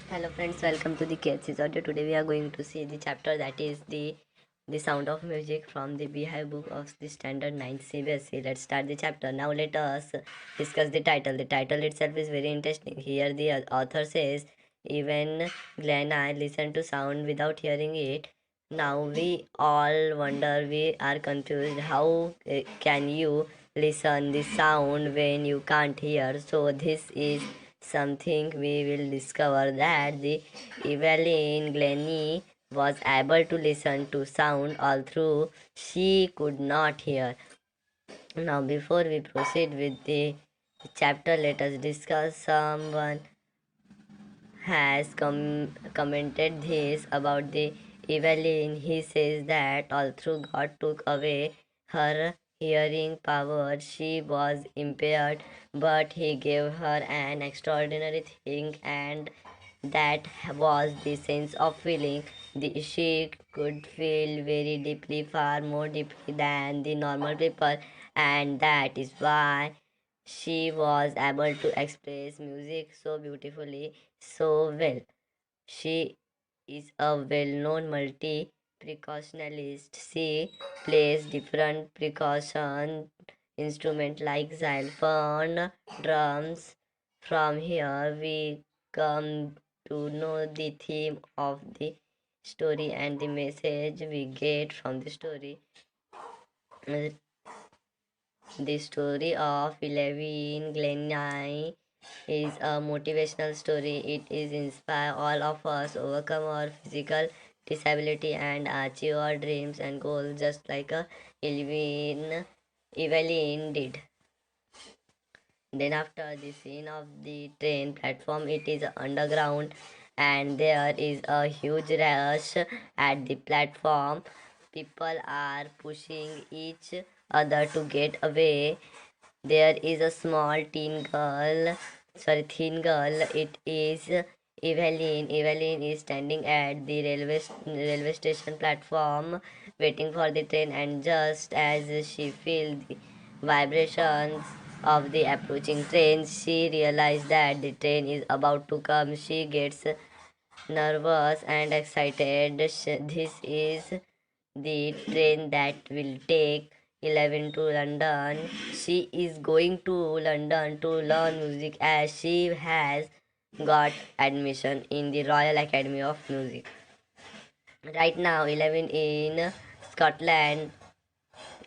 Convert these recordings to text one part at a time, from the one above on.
Hello friends, welcome to the KHC's audio. Today we are going to see the chapter that is the Sound of Music from the Beehive book of the Standard 9th CBSE. Let's start the chapter. Now let us discuss the title. The title itself is very interesting. Here the author says, even Glenn I listened to sound without hearing it. Now we all wonder, we are confused. How can you listen the sound when you can't hear? So this is something we will discover that the Evelyn Glennie was able to listen to sound although she could not hear. Now, before we proceed with the chapter, let us discuss. Someone has commented this about the Evelyn. He says that although God took away her hearing power, she was impaired, but He gave her an extraordinary thing, and that was the sense of feeling. She could feel very deeply, far more deeply than the normal people, and that is why she was able to express music so beautifully, so well. She is a well known multi percussionist. She plays different percussion instruments like xylophone, drums. From here, we come to know the theme of the story and the message we get from the story. Uh, The story of Levin Glennie is a motivational story. It is inspire all of us overcome our physical disability and achieve our dreams and goals just like Evelyn did. Then after the scene of the train platform, it is underground and there is a huge rush at the platform. People are pushing each other to get away. There is a small thin girl. It is Evelyn. Evelyn is standing at the railway station platform, waiting for the train. And just as she feels the vibrations of the approaching train, she realizes that the train is about to come. She gets nervous and excited. This is the train that will take 11 to London. She is going to London to learn music as she has got admission in the Royal Academy of Music. Right now, 11 in Scotland.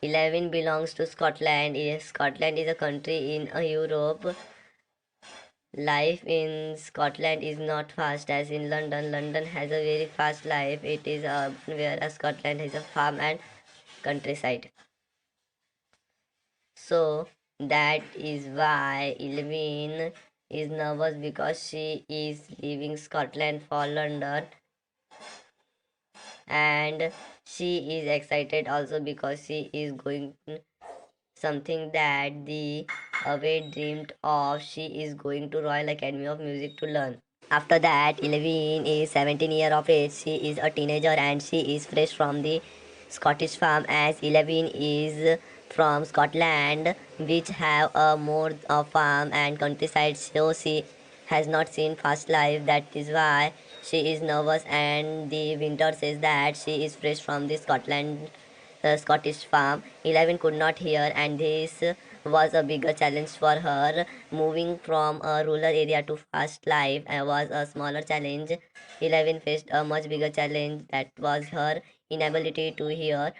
11 belongs to Scotland. Yes, Scotland is a country in Europe. Life in Scotland is not fast as in London. London has a very fast life. It is urban, whereas Scotland has a farm and countryside. So that is why Elvin is nervous because she is leaving Scotland for London, and she is excited also because she is going something that the away dreamed of. She is going to Royal Academy of Music to learn. After that, Elaine is 17 years of age. She is a teenager and she is fresh from the Scottish farm as Elaine is from Scotland, which have a more of farm and countryside. So she has not seen fast life. That is why she is nervous. And the winter says that she is fresh from the Scottish farm. 11 could not hear, and this was a bigger challenge for her. Moving from a rural area to fast life was a smaller challenge. 11 faced a much bigger challenge that was her inability to hear.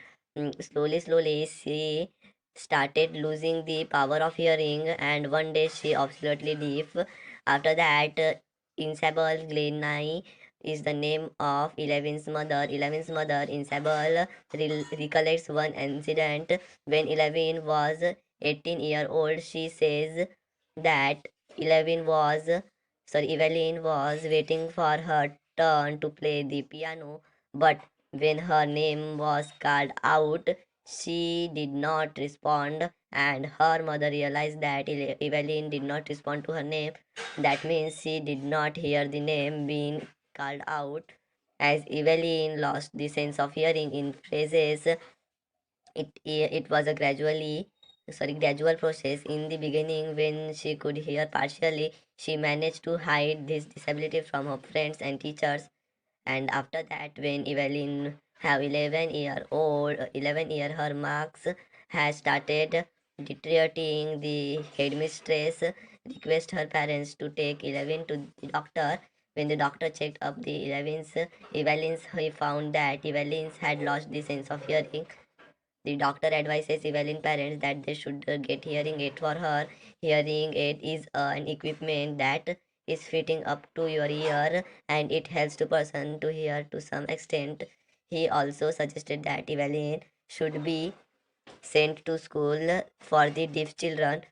Slowly, she started losing the power of hearing, and one day she absolutely deaf. After that, Isabel Glennie is the name of Eleven's mother. Eleven's mother, Isabel, recollects one incident when Eleven was 18-year old. She says that 11 was Evelyn was waiting for her turn to play the piano, but when her name was called out, she did not respond, and her mother realized that Evelyn did not respond to her name. That means she did not hear the name being called out. As Evelyn lost the sense of hearing in phrases, it was a gradually gradual process. In the beginning, when she could hear partially, she managed to hide this disability from her friends and teachers. And after that, when Evelyn have 11 year, her marks has started deteriorating. The headmistress request her parents to take Evelyn to the doctor. When the doctor checked up the Evelyn's, he found that Evelyn's had lost the sense of hearing. The doctor advises Evelyn parents that they should get hearing aid for her. Hearing aid is an equipment that is fitting up to your ear and it helps to person to hear to some extent. He also suggested that Evelyn should be sent to school for the deaf children.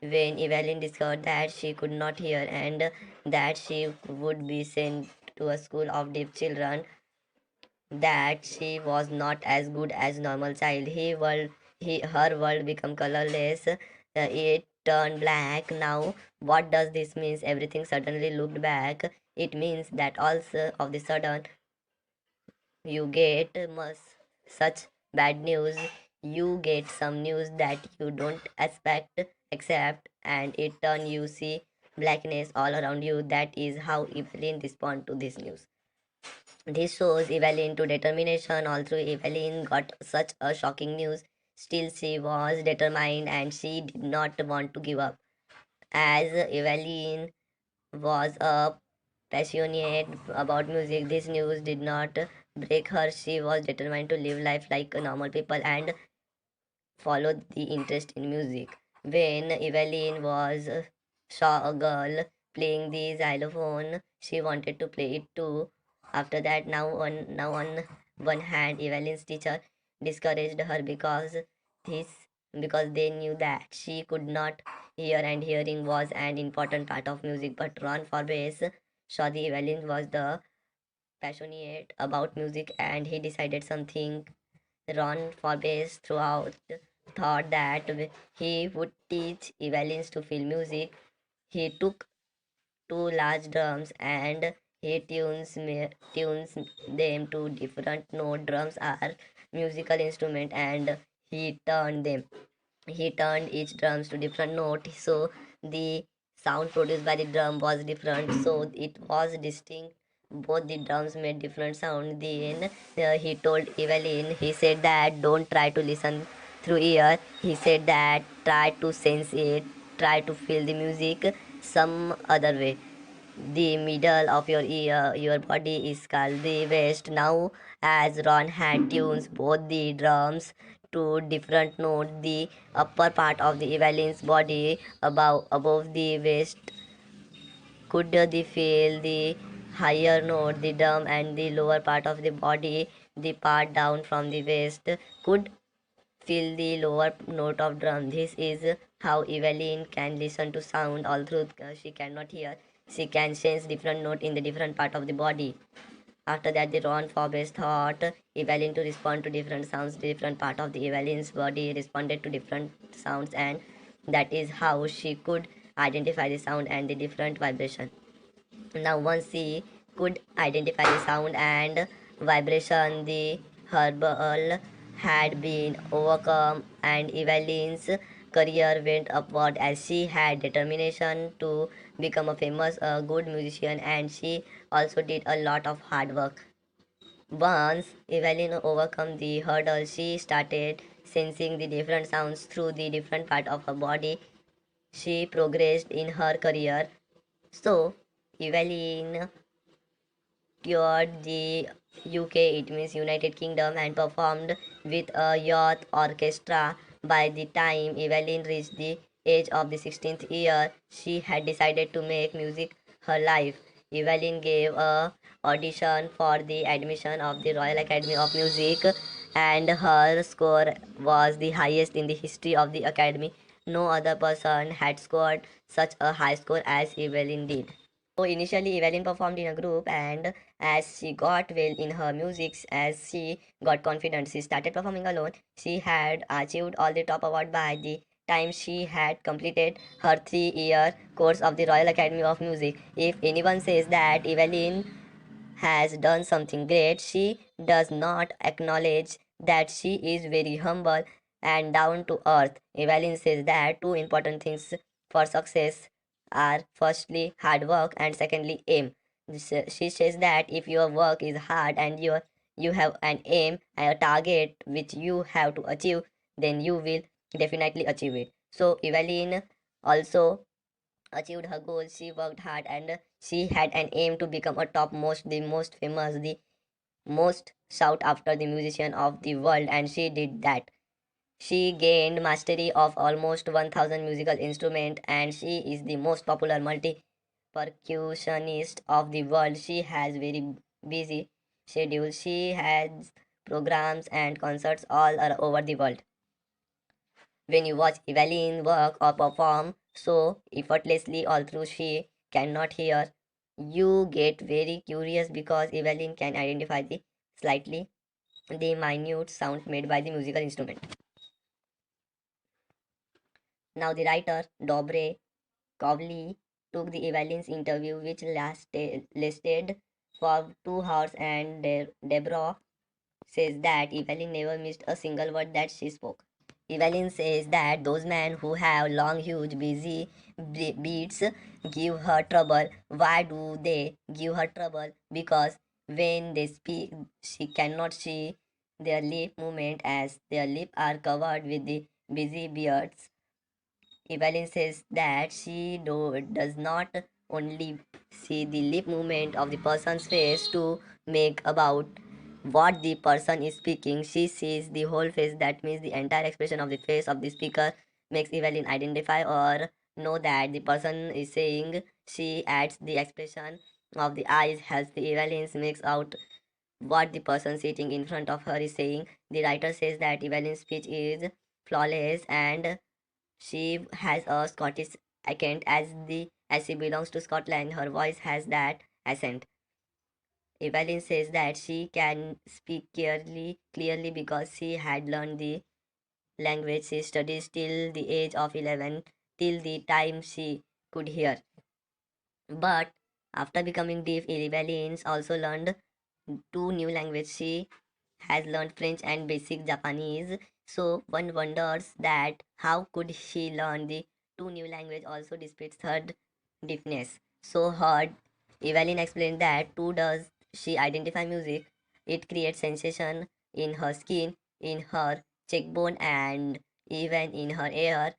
When Evelyn discovered that she could not hear and that she would be sent to a school of deaf children, that she was not as good as normal child. Her world become colorless. It turned black. Now, what does this mean? Everything suddenly looked back. It means that also of the sudden you get such bad news. You get some news that you don't accept, and it turn you see blackness all around you. That is how Evelyn respond to this news. This shows Evelyn to determination. Although Evelyn got such a shocking news, still she was determined and she did not want to give up. As Evelyn was a passionate about music, this news did not break her. She was determined to live life like normal people and follow the interest in music. When Evelyn was saw a girl playing the xylophone, she wanted to play it too. After that, now on one hand, Evelyn's teacher discouraged her this because they knew that she could not hear and hearing was an important part of music. But Ron Forbes saw the Evelyn was the passionate about music and he decided something. Ron Forbes throughout thought that he would teach Evelyn to feel music. He took two large drums and he tunes them to different note. Drums are musical instrument and he turned them. He turned each drums to different note, so the sound produced by the drum was different. So it was distinct. Both the drums made different sound. Then he told Evelyn, he said that don't try to listen through ear. He said that try to sense it, try to feel the music some other way. The middle of your body is called the waist. Now, as Ron had tunes both the drums to different notes, the upper part of the Evelyn's body above the waist could the feel the higher note, the drum, and the lower part of the body, the part down from the waist, could feel the lower note of drum. This is how Evelyn can listen to sound, although she cannot hear. She can sense different note in the different part of the body. After that, the Ron Forbes taught Evelyn to respond to different sounds. Different part of the Evelyn's body responded to different sounds, and that is how she could identify the sound and the different vibration. Now, once she could identify the sound and vibration, the hurdle had been overcome, and Evelyn's career went upward as she had determination to become a famous, good musician, and she also did a lot of hard work. Once Evelyn overcome the hurdle, she started sensing the different sounds through the different part of her body. She progressed in her career. So, Evelyn toured the UK, it means United Kingdom, and performed with a youth orchestra. By the time Evelyn reached the age of the 16th year, she had decided to make music her life. Evelyn gave a audition for the admission of the Royal Academy of Music, and her score was the highest in the history of the Academy. No other person had scored such a high score as Evelyn did. So initially Evelyn performed in a group, and as she got well in her music, as she got confident, she started performing alone. She had achieved all the top award by the time she had completed her 3-year course of the Royal Academy of Music. If anyone says that Evelyn has done something great, she does not acknowledge that she is very humble. and down to earth. Evelyn says that two important things for success are firstly hard work and secondly aim. She says that if your work is hard and you have an aim and a target which you have to achieve, then you will definitely achieve it. So Evelyn also achieved her goal. She worked hard and she had an aim to become a topmost, the most famous, the most sought after the musician of the world, and she did that. She gained mastery of almost 1000 musical instruments, and she is the most popular multi percussionist of the world. She has very busy schedule. She has programs and concerts all over the world. When you watch Evelyn work or perform so effortlessly, although she cannot hear, you get very curious because Evelyn can identify the minute sound made by the musical instrument. Now the writer Dobre Kovli took the Evelyn's interview, which lasted for 2 hours, and Deborah says that Evelyn never missed a single word that she spoke. Evelyn says that those men who have long, huge, busy beats give her trouble. Why do they give her trouble? Because when they speak, she cannot see their lip movement as their lips are covered with the busy beards. Evelyn says that she does not only see the lip movement of the person's face to make about what the person is speaking, she sees the whole face. That means the entire expression of the face of the speaker makes Evelyn identify or know that the person is saying. She adds the expression of the eyes, helps the Evelyn makes out what the person sitting in front of her is saying. The writer says that Evelyn's speech is flawless and she has a Scottish accent as she belongs to Scotland. Her voice has that accent. Evelyn says that she can speak clearly because she had learned the language. She studied till the age of 11, till the time she could hear. But after becoming deaf, Evelyn also learned two new languages. She has learned French and basic Japanese. So one wonders that how could she learn the two new language also despite her deafness. So her Evelyn explained that too does she identify music. It creates sensation in her skin, in her cheekbone, and even in her ear.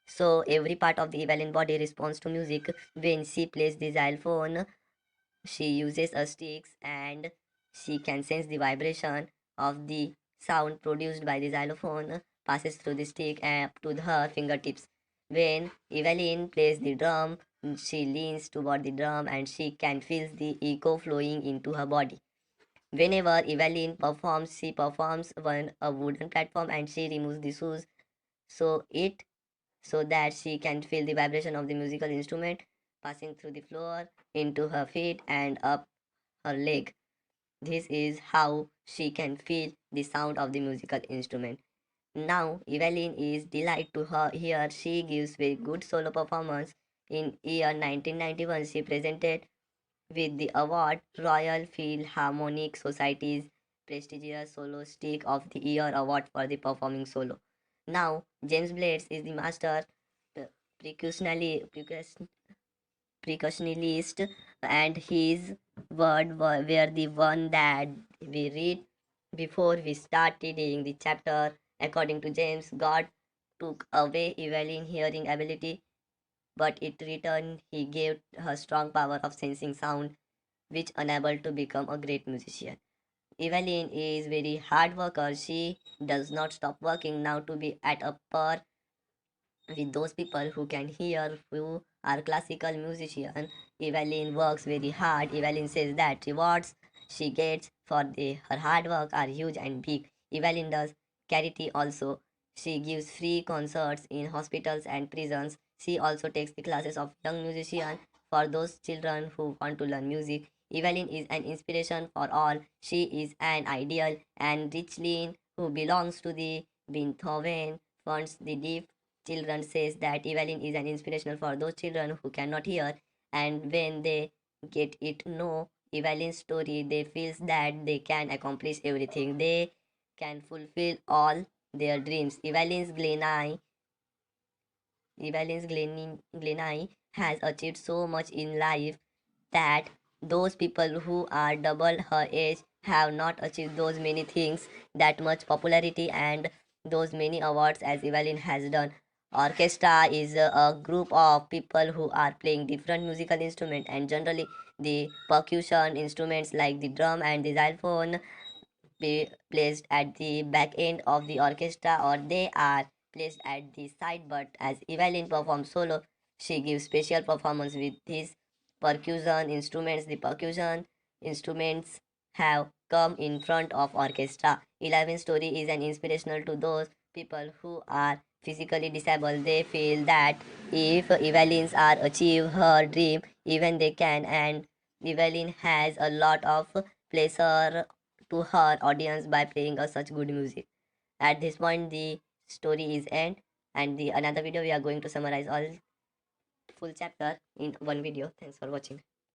So every part of the Evelyn body responds to music. When she plays the xylophone, she uses a sticks and she can sense the vibration of the sound produced by the xylophone passes through the stick up to her fingertips. When Evelyn plays the drum, she leans toward the drum and she can feel the echo flowing into her body. Whenever Evelyn performs, she performs on a wooden platform and she removes the shoes so it so that she can feel the vibration of the musical instrument passing through the floor into her feet and up her leg. This is how she can feel the sound of the musical instrument. Now, Evelyn is delighted to hear she gives very good solo performance. In year 1991, she presented with the award Royal Philharmonic Society's prestigious Solo Stick of the Year award for the performing solo. Now, James Blades is the master percussionally, percussionist, and his were the one that we read before we start reading the chapter. According to James, God took away Evelyn hearing ability, but in return he gave her strong power of sensing sound, which enabled to become a great musician. Evelyn is very hard worker. She does not stop working now to be at a par with those people who can hear, who are classical musicians. Evelyn works very hard. Evelyn says that rewards she gets for her hard work are huge and big. Evelyn does charity also. She gives free concerts in hospitals and prisons. She also takes the classes of young musicians for those children who want to learn music. Evelyn is an inspiration for all. She is an ideal, and Richlin, who belongs to the Beethoven, funds the deaf children says that Evelyn is an inspirational for those children who cannot hear, and when they get it know Evelyn's story, they feel that they can accomplish everything. They can fulfill all their dreams. Evelyn's has achieved so much in life that those people who are double her age have not achieved those many things, that much popularity and those many awards as Evelyn has done. Orchestra is a group of people who are playing different musical instruments, and generally the percussion instruments like the drum and the xylophone be placed at the back end of the orchestra, or they are placed at the side. But as Evelyn performs solo, she gives special performance with these percussion instruments. The percussion instruments have come in front of orchestra. Eleven's story is an inspirational to those people who are physically disabled. They feel that if Evelyn's are achieve her dream, even they can, and Evelyn has a lot of pleasure to her audience by playing us such good music. At this point, the story is end, and the another video we are going to summarize all full chapter in one video. Thanks for watching.